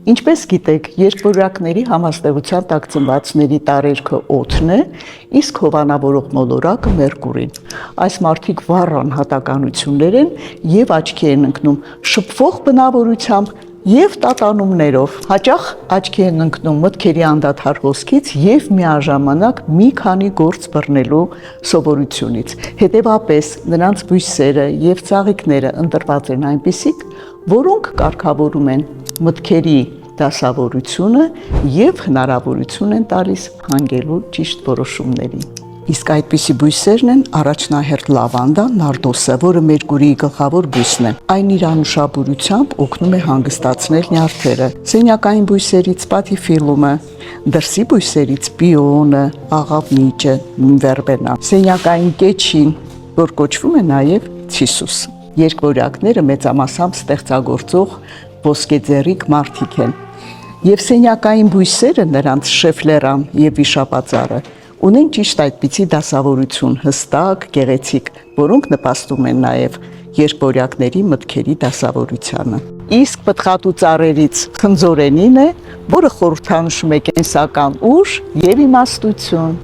Ինչպես գիտեք, երկվորյակների համաստեղության տակ ծնվածների տարերքը օդն է, իսկ հովանավորող մոլորակը մերկուրին։ Այս մարդիկ վառ անհատականություններ են եւ աչքի են ընկնում շփվող բնավորությամբ եւ տատանումներով։ Հաճախ աչքի են ընկնում մտքերի անդադար հոսքից եւ միաժամանակ մի քանի գործ բռնելու սովորությունից։ Հետևաբար նրանց բույսերը եւ ծաղիկները ընտրված են այնպիսիք, որոնք կարգավորում են մտքերի դասավորությունը եւ հնարավորություն են տալիս հանգելու ճիշտ որոշումների։ Իսկ այդպիսի բույսերն են առաջնահերթ լավանդան, նարդոսը, որը Մերկուրիի գլխավոր բույսն է։ Այն իր անուշաբուրությամբ օգնում է հանգստացնել նյարդերը։ Սենյակային բույսերից պատիֆիլումը, դրսի բույսերից պիոնը, աղավնիճը, վերբենան, սենյակային կեչին, որ կոչվում է նաև ցիսուս։ Երկվորյակները մեծամասամբ ստեղծագործող ոսկեձեռիկ մարդիկ են։ Եվ սենյակային բույսերը, նրանց շեֆլերան եւ վիշապածառը, ունեն ճիշտ այդպիսի դասավորություն, հստակ, գեղեցիկ, որոնք նպաստում են նաև երկվորյակների մտքերի դասավորությանը։ Իսկ պտղատու ծառերից խնձորենին է, որը խորհրդանշում է կենսական ուժ եւ իմաստություն։